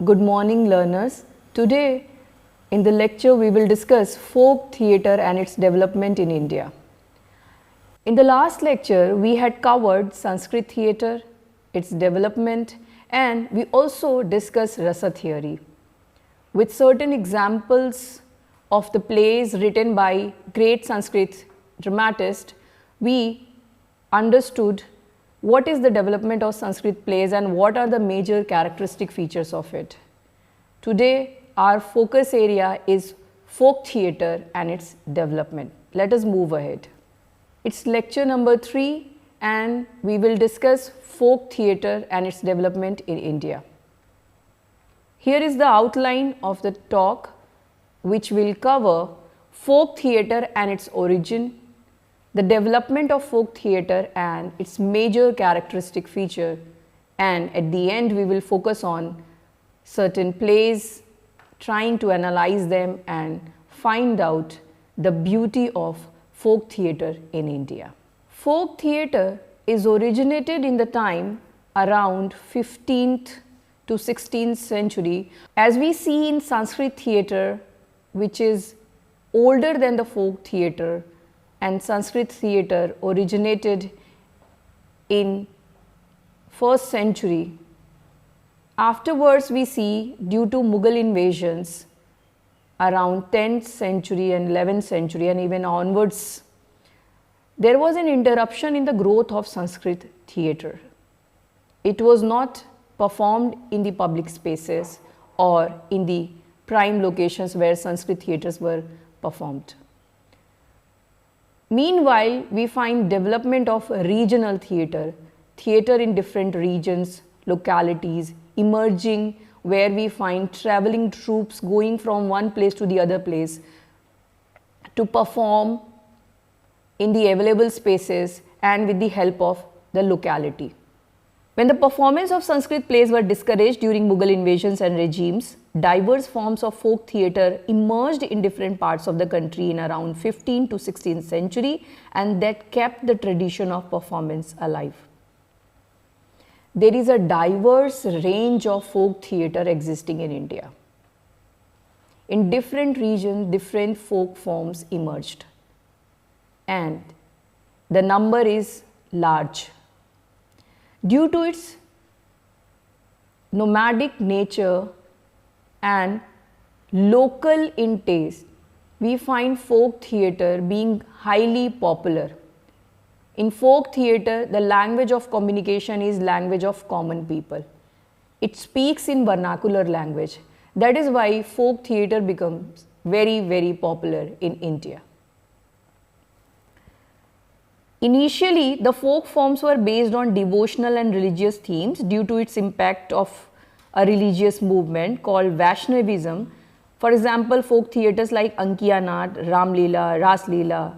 Good morning, learners. Today in the lecture we will discuss folk theatre and its development in India. In the last lecture we had covered Sanskrit theatre, its development, and we also discussed rasa theory. With certain examples of the plays written by great Sanskrit dramatists, we understood what is the development of Sanskrit plays and what are the major characteristic features of it. Today our focus area is folk theatre and its development. Let us move ahead. It's lecture number 3 and we will discuss folk theatre and its development in India. Here is the outline of the talk, which will cover folk theatre and its origin, the development of folk theatre and its major characteristic feature, and at the end we will focus on certain plays, trying to analyze them and find out the beauty of folk theatre in India. Folk theatre is originated in the time around 15th to 16th century. As we see in Sanskrit theatre, which is older than the folk theatre, and Sanskrit theatre originated in 1st century. Afterwards we see, due to Mughal invasions around 10th century and 11th century and even onwards, there was an interruption in the growth of Sanskrit theatre. It was not performed in the public spaces or in the prime locations where Sanskrit theatres were performed. Meanwhile, we find development of regional theatre, theatre in different regions, localities emerging, where we find travelling troupes going from one place to the other place to perform in the available spaces and with the help of the locality. When the performance of Sanskrit plays were discouraged during Mughal invasions and regimes, diverse forms of folk theatre emerged in different parts of the country in around 15th to 16th century, and that kept the tradition of performance alive. There is a diverse range of folk theatre existing in India. In different regions, different folk forms emerged, and the number is large. Due to its nomadic nature and local in taste, we find folk theatre being highly popular. In folk theatre, the language of communication is language of common people. It speaks in vernacular language. That is why folk theatre becomes very, very popular in India. Initially, the folk forms were based on devotional and religious themes due to its impact of a religious movement called Vaishnavism. For example, folk theatres like Ankiya Naat, Ram Leela, Ras Leela,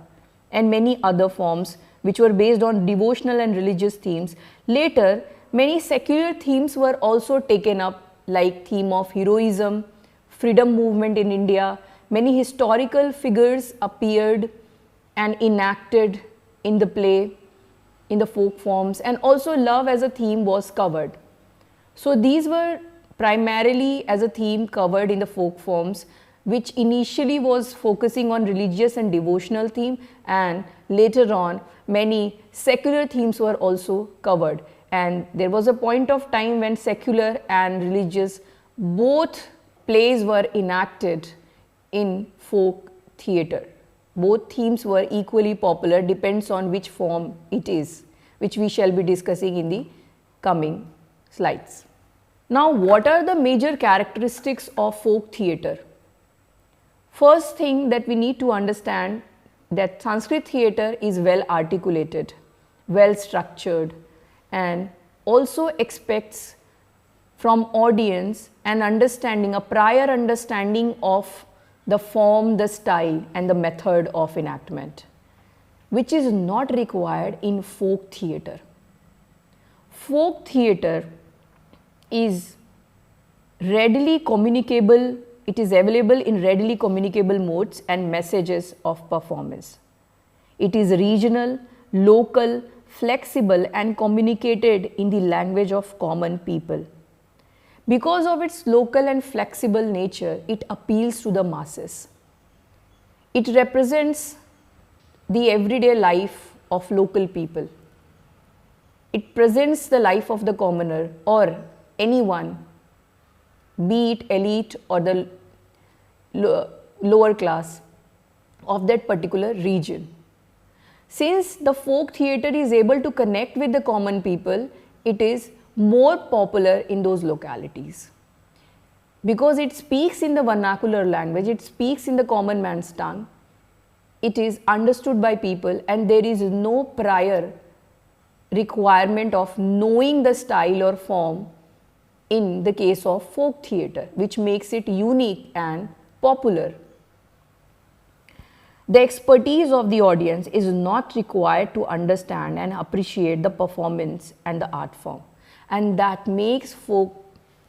and many other forms which were based on devotional and religious themes. Later, many secular themes were also taken up, like theme of heroism, freedom movement in India. Many historical figures appeared and enacted in the play, in the folk forms, and also love as a theme was covered. So these were primarily as a theme covered in the folk forms, which initially was focusing on religious and devotional theme, and later on many secular themes were also covered. And there was a point of time when secular and religious both plays were enacted in folk theatre. Both themes were equally popular, depends on which form it is, which we shall be discussing in the coming slides. Now, what are the major characteristics of folk theatre? First thing that we need to understand that Sanskrit theatre is well articulated, well structured, and also expects from audience an understanding, a prior understanding of the form, the style, and the method of enactment, which is not required in folk theatre. Folk theatre is readily communicable, it is available in readily communicable modes and messages of performance. It is regional, local, flexible and communicated in the language of common people. Because of its local and flexible nature, it appeals to the masses. It represents the everyday life of local people. It presents the life of the commoner or anyone, be it elite or the lower class of that particular region. Since the folk theatre is able to connect with the common people, it is more popular in those localities. Because it speaks in the vernacular language, it speaks in the common man's tongue, it is understood by people, and there is no prior requirement of knowing the style or form in the case of folk theatre, which makes it unique and popular. The expertise of the audience is not required to understand and appreciate the performance and the art form, and that makes folk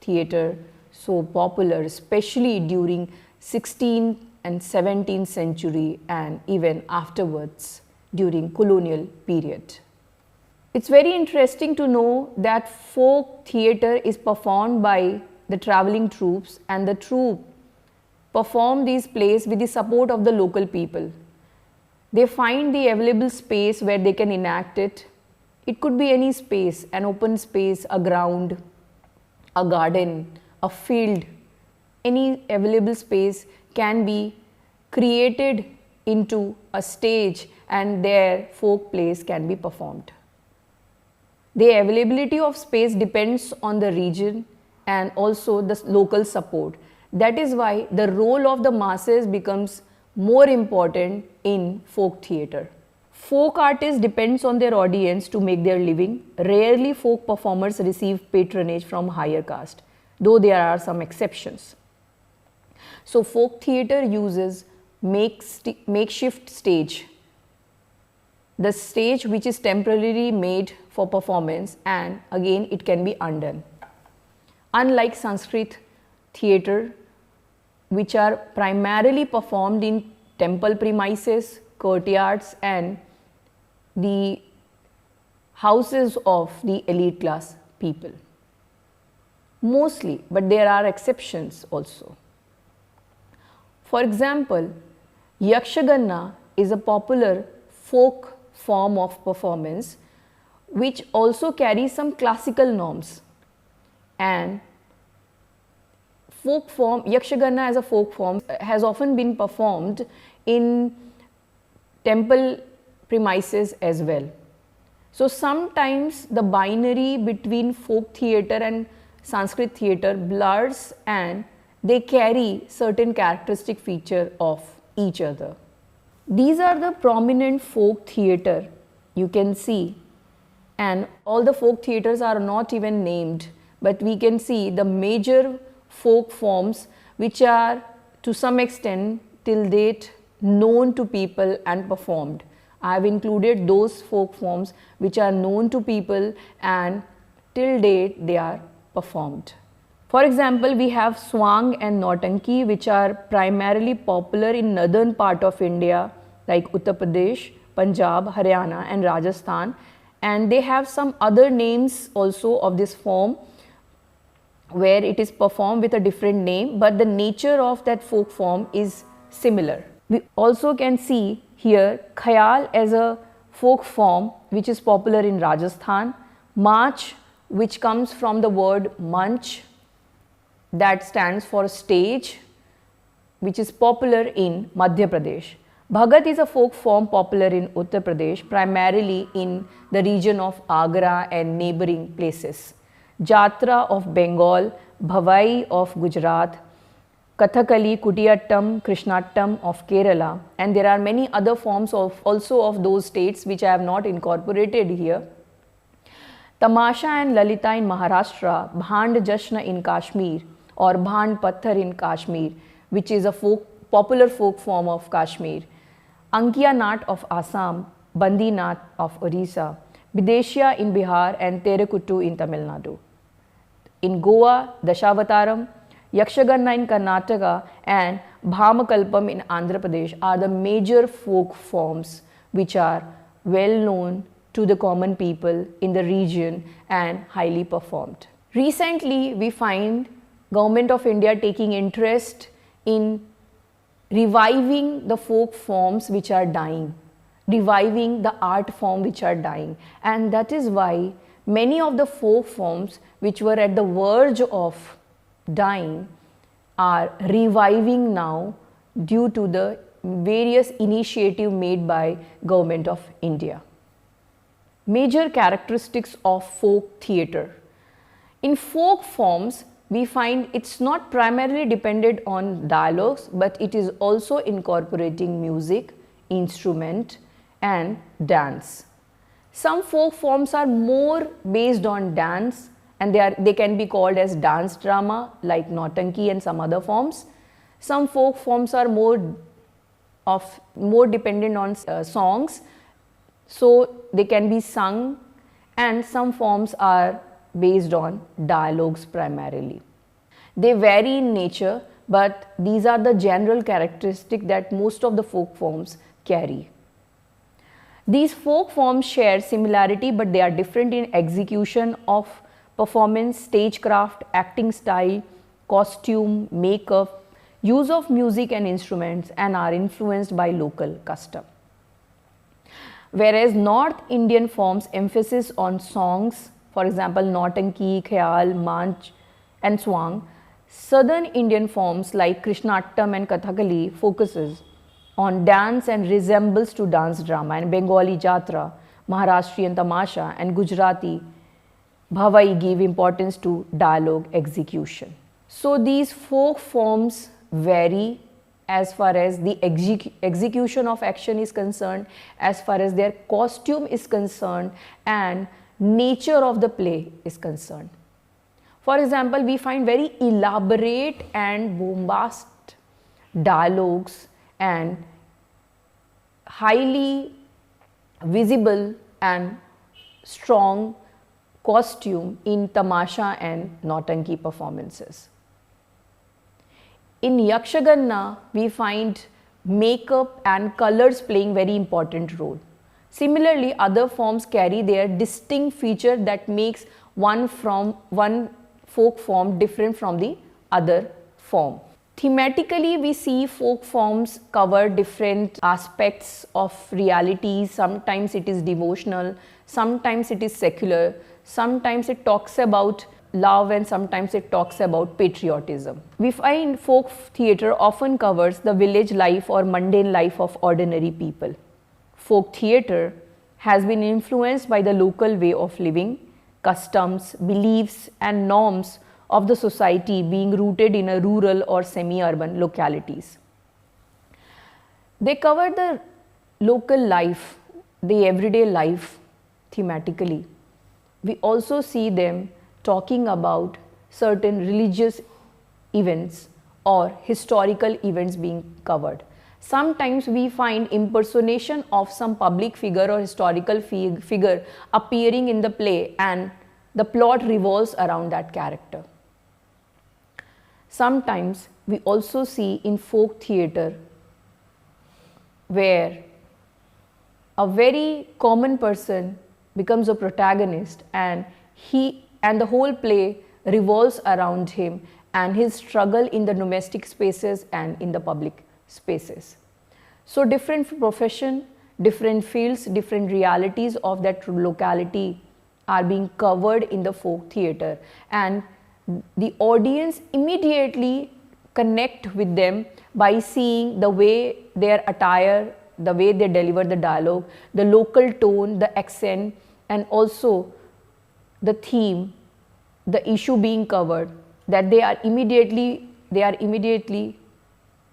theatre so popular, especially during 16th and 17th century and even afterwards during colonial period. It's very interesting to know that folk theatre is performed by the travelling troupes, and the troupe perform these plays with the support of the local people. They find the available space where they can enact it. It could be any space, an open space, a ground, a garden, a field. Any available space can be created into a stage, and their folk plays can be performed. The availability of space depends on the region and also the local support. That is why the role of the masses becomes more important in folk theatre. Folk artists depends on their audience to make their living. Rarely folk performers receive patronage from higher caste, though there are some exceptions. So folk theatre uses makeshift stage, the stage which is temporarily made for performance, and again it can be undone. Unlike Sanskrit theatre, which are primarily performed in temple premises, courtyards, and the houses of the elite class people. Mostly, but there are exceptions also. For example, Yakshaganna is a popular folk form of performance which also carries some classical norms, and folk form, Yakshaganna as a folk form has often been performed in temple premises as well. So sometimes the binary between folk theatre and Sanskrit theatre blurs, and they carry certain characteristic feature of each other. These are the prominent folk theatre you can see, and all the folk theatres are not even named, but we can see the major folk forms which are to some extent till date known to people and performed. I have included those folk forms which are known to people and till date they are performed. For example, we have Swang and Nautanki, which are primarily popular in northern part of India like Uttar Pradesh, Punjab, Haryana and Rajasthan, and they have some other names also of this form where it is performed with a different name, but the nature of that folk form is similar. We also can see here Khayal as a folk form which is popular in Rajasthan, March, which comes from the word Manch, that stands for stage, which is popular in Madhya Pradesh. Bhagat is a folk form popular in Uttar Pradesh, primarily in the region of Agra and neighboring places. Jatra of Bengal, Bhavai of Gujarat, Kathakali, Kutiyattam, Krishnattam of Kerala, and there are many other forms also of those states which I have not incorporated here. Tamasha and Lalita in Maharashtra, Bhand Jashna in Kashmir or Bhand Patthar in Kashmir, which is a popular folk form of Kashmir. Ankiya Nat of Assam, Bandi Nat of Orissa, Bideshia in Bihar and Terekuttu in Tamil Nadu. In Goa, Dashavataram, Yakshaganna in Karnataka and Bhamakalpam in Andhra Pradesh are the major folk forms which are well known to the common people in the region and highly performed. Recently, we find Government of India taking interest in reviving the folk forms which are dying, reviving the art form which are dying, and that is why many of the folk forms which were at the verge of dying are reviving now due to the various initiatives made by Government of India. Major characteristics of folk theatre. In folk forms, we find it's not primarily dependent on dialogues, but it is also incorporating music, instrument and dance. Some folk forms are more based on dance, and they can be called as dance drama like Nautanki and some other forms. Some folk forms are more dependent on songs, so they can be sung, and some forms are based on dialogues primarily. They vary in nature, but these are the general characteristics that most of the folk forms carry. These folk forms share similarity, but they are different in execution of performance, stagecraft, acting style, costume, makeup, use of music and instruments, and are influenced by local custom. Whereas North Indian forms emphasis on songs, for example, Nautanki, Khyal, Manch and Swang, Southern Indian forms like Krishnattam and Kathakali focuses on dance and resembles to dance drama, and Bengali Jatra, Maharashtrian Tamasha and Gujarati Bhavai give importance to dialogue execution. So these folk forms vary as far as the execution of action is concerned, as far as their costume is concerned and nature of the play is concerned. For example, we find very elaborate and bombast dialogues and highly visible and strong costume in Tamasha and Nautanki performances. In Yakshaganna, we find makeup and colors playing very important role. Similarly, other forms carry their distinct feature that makes one folk form different from the other form. Thematically, we see folk forms cover different aspects of reality. Sometimes it is devotional, sometimes it is secular, sometimes it talks about love, and sometimes it talks about patriotism. We find folk theatre often covers the village life or mundane life of ordinary people. Folk theatre has been influenced by the local way of living, customs, beliefs and norms of the society being rooted in a rural or semi-urban localities. They cover the local life, the everyday life thematically. We also see them talking about certain religious events or historical events being covered. Sometimes we find impersonation of some public figure or historical figure appearing in the play, and the plot revolves around that character. Sometimes we also see in folk theatre where a very common person becomes a protagonist, and the whole play revolves around him and his struggle in the domestic spaces and in the public spaces. So different profession, different fields, different realities of that locality are being covered in the folk theatre, and the audience immediately connect with them by seeing the way their attire, the way they deliver the dialogue, the local tone, the accent, and also the theme, the issue being covered, that they are immediately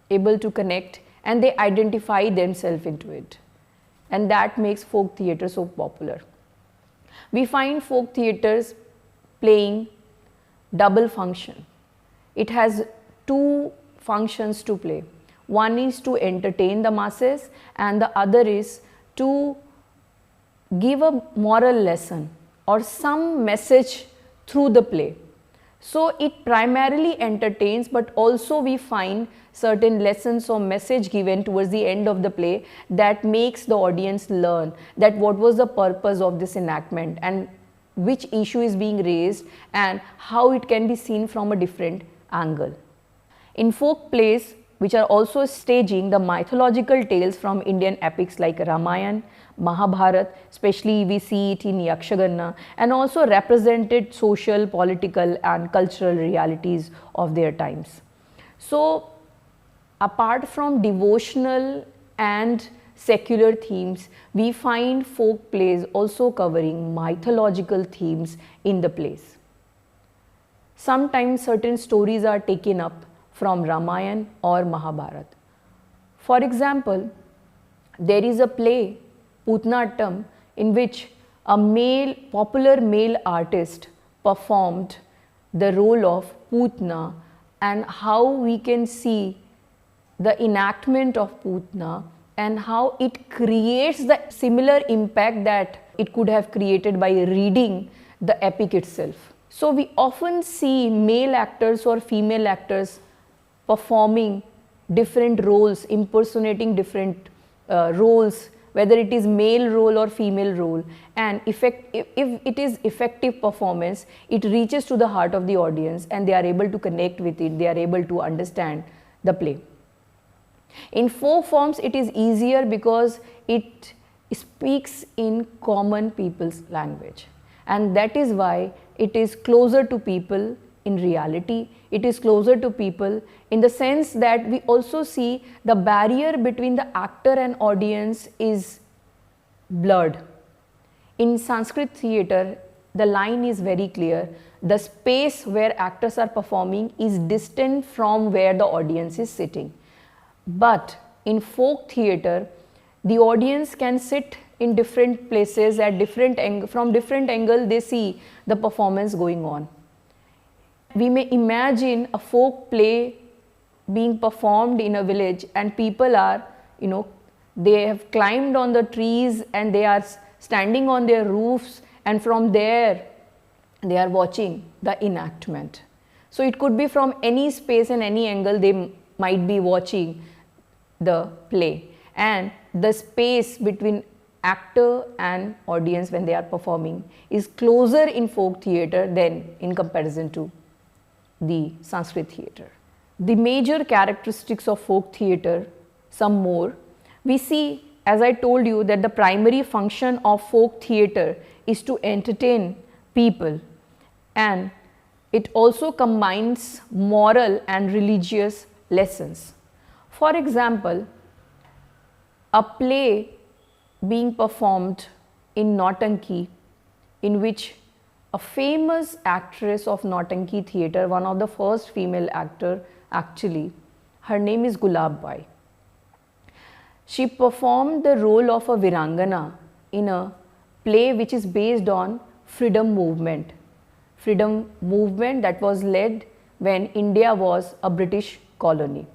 able to connect and they identify themselves into it, and that makes folk theatre so popular. We find folk theatres playing double function. It has two functions to play. One is to entertain the masses, and the other is to give a moral lesson or some message through the play. So it primarily entertains, but also we find certain lessons or message given towards the end of the play that makes the audience learn that what was the purpose of this enactment, and which issue is being raised and how it can be seen from a different angle. In folk plays, which are also staging the mythological tales from Indian epics like Ramayana, Mahabharata, especially we see it in Yakshagana, and also represented social, political and cultural realities of their times. So apart from devotional and secular themes, we find folk plays also covering mythological themes in the plays. Sometimes certain stories are taken up from Ramayana or Mahabharata. For example, there is a play, Puthanattam, in which a popular male artist performed the role of Putna, and how we can see the enactment of Putna and how it creates the similar impact that it could have created by reading the epic itself. So we often see male actors or female actors performing different roles, impersonating different roles, whether it is male role or female role, and if it is effective performance, it reaches to the heart of the audience and they are able to connect with it, they are able to understand the play. In folk forms, it is easier because it speaks in common people's language, and that is why it is closer to people in reality. It is closer to people in the sense that we also see the barrier between the actor and audience is blurred. In Sanskrit theatre, the line is very clear. The space where actors are performing is distant from where the audience is sitting. But in folk theatre, the audience can sit in different places at from different angle they see the performance going on. We may imagine a folk play being performed in a village and people are, they have climbed on the trees and they are standing on their roofs, and from there they are watching the enactment. So it could be from any space and any angle they might be watching the play, and the space between actor and audience when they are performing is closer in folk theatre than in comparison to the Sanskrit theatre. The major characteristics of folk theatre, some more, we see, as I told you, that the primary function of folk theatre is to entertain people, and it also combines moral and religious lessons. For example, a play being performed in Nautanki, in which a famous actress of Nautanki theatre, one of the first female actor actually, her name is Gulab Bai. She performed the role of a Virangana in a play which is based on freedom movement that was led when India was a British colony,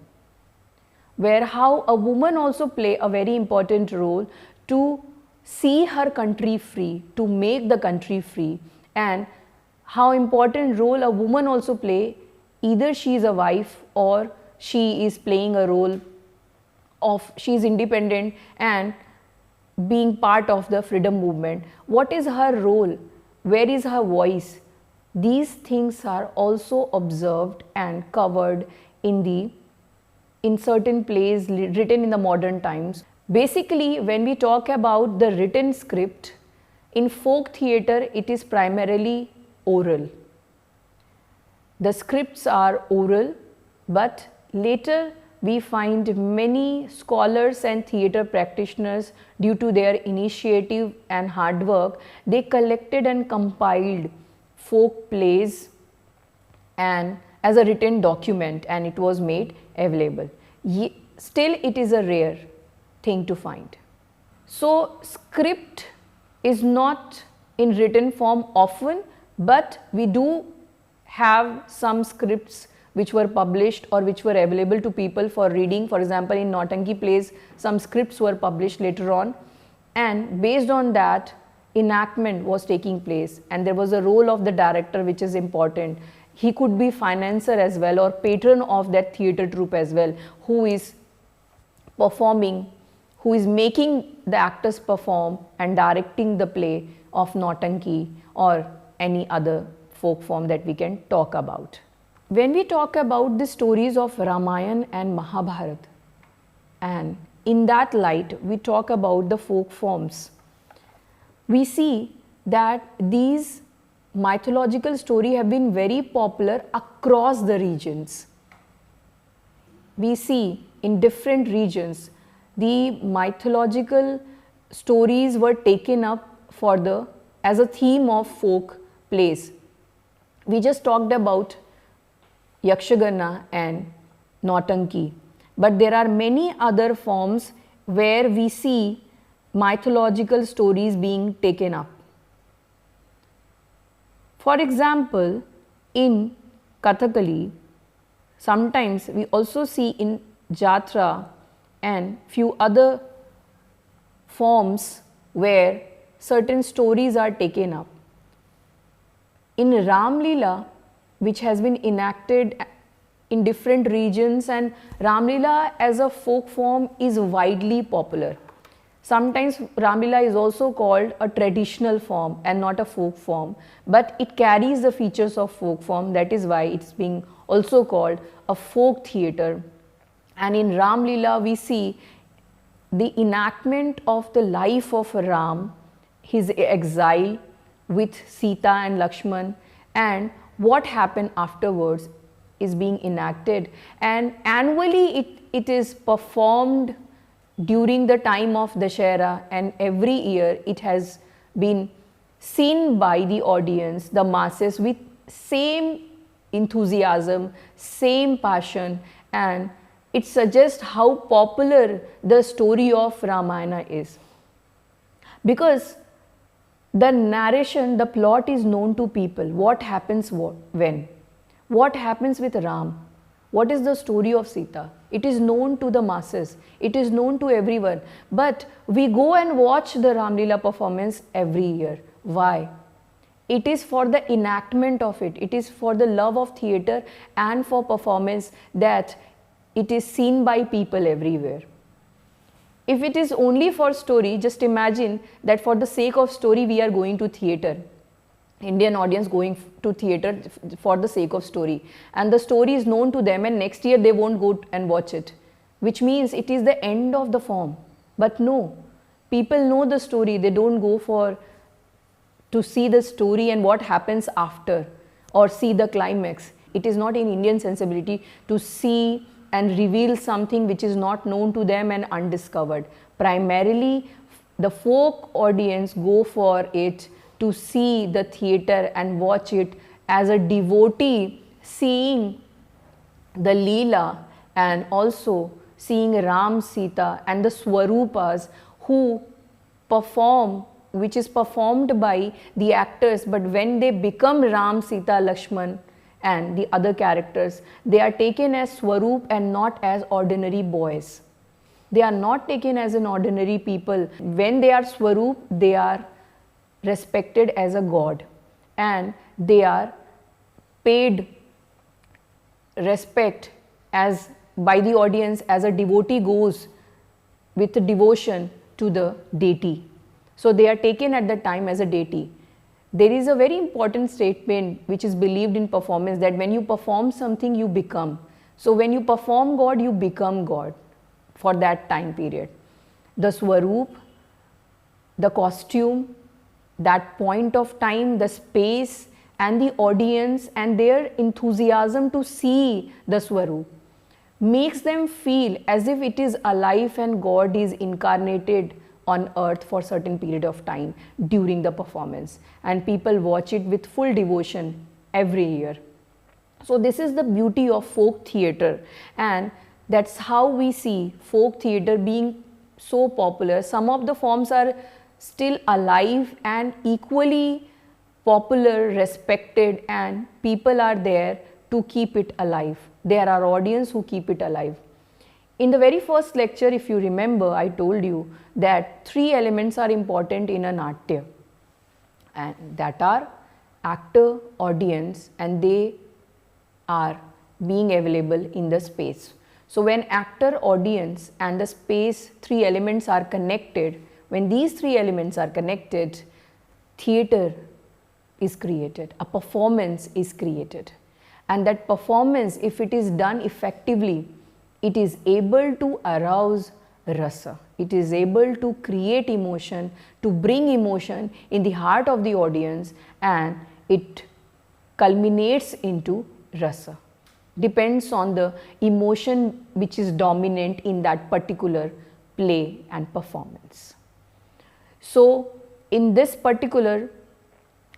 where how a woman also play a very important role to see her country free, to make the country free, and how important role a woman also play, either she is a wife or she is playing a role of, she is independent and being part of the freedom movement. What is her role? Where is her voice? These things are also observed and covered in certain plays written in the modern times. Basically, when we talk about the written script, in folk theatre it is primarily oral. The scripts are oral, but later we find many scholars and theatre practitioners, due to their initiative and hard work, they collected and compiled folk plays and as a written document, and it was made available. Still it is a rare thing to find. So script is not in written form often, but we do have some scripts which were published or which were available to people for reading. For example, in Nautanki plays, some scripts were published later on, and based on that, enactment was taking place, and there was a role of the director which is important. He could be financier as well or patron of that theatre troupe as well, who is performing, who is making the actors perform and directing the play of Nautanki or any other folk form that we can talk about. When we talk about the stories of Ramayana and Mahabharata, and in that light we talk about the folk forms, we see that these mythological stories have been very popular across the regions. We see in different regions the mythological stories were taken up as a theme of folk plays. We just talked about Yakshagana and Nautanki, but there are many other forms where we see mythological stories being taken up. For example, in Kathakali, sometimes we also see in Jatra and few other forms where certain stories are taken up. In Ram Leela, which has been enacted in different regions, and Ram Leela as a folk form is widely popular. Sometimes Ram Leela is also called a traditional form and not a folk form, but it carries the features of folk form. That is why it's being also called a folk theatre. And in Ram Leela we see the enactment of the life of Ram, his exile with Sita and Lakshman, and what happened afterwards is being enacted, and annually it is performed during the time of Dashera, and every year it has been seen by the audience, the masses, with same enthusiasm, same passion, and it suggests how popular the story of Ramayana is. Because the narration, the plot is known to people. What happens when? What happens with Ram? What is the story of Sita? It is known to the masses. It is known to everyone. But we go and watch the Ram Leela performance every year. Why? It is for the enactment of it. It is for the love of theatre and for performance that it is seen by people everywhere. If it is only for story, just imagine that for the sake of story we are going to theatre. Indian audience going to theatre for the sake of story, and the story is known to them, and next year they won't go and watch it, which means it is the end of the form. But no, people know the story, they don't go to see the story and what happens after, or see the climax. It is not in Indian sensibility to see and reveal something which is not known to them and undiscovered. Primarily the folk audience go for it to see the theatre and watch it as a devotee, seeing the Leela and also seeing Ram, Sita and the Swarupas who perform, which is performed by the actors, but when they become Ram, Sita, Lakshman and the other characters, they are taken as Swarup and not as ordinary boys. They are not taken as an ordinary people. When they are Swarup, they are respected as a god, and they are paid respect as by the audience as a devotee goes with devotion to the deity. So they are taken at the time as a deity. There is a very important statement which is believed in performance, that when you perform something you become. So when you perform God, you become God for that time period. The Swarup, the costume, that point of time, the space and the audience and their enthusiasm to see the Swarup makes them feel as if it is alive and God is incarnated on earth for certain period of time during the performance, and people watch it with full devotion every year. So this is the beauty of folk theatre, and that's how we see folk theatre being so popular. Some of the forms are still alive and equally popular, respected, and people are there to keep it alive. There are audience who keep it alive. In the very first lecture, if you remember, I told you that 3 elements are important in a Natya, and that are actor, audience, and they are being available in the space. So when actor, audience and the space, 3 elements are connected, when these 3 elements are connected, theatre is created, a performance is created. And that performance, if it is done effectively, it is able to arouse rasa. It is able to create emotion, to bring emotion in the heart of the audience, and it culminates into rasa. Depends on the emotion which is dominant in that particular play and performance. So, in this particular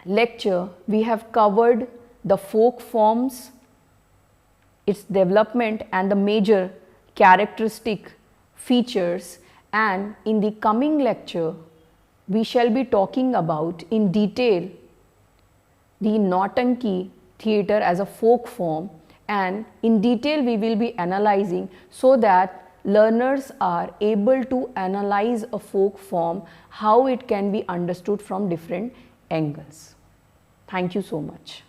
lecture, we have covered the folk forms, its development and the major characteristic features, and in the coming lecture, we shall be talking about in detail the Nautanki theatre as a folk form, and in detail we will be analyzing so that learners are able to analyze a folk form, how it can be understood from different angles. Thank you so much.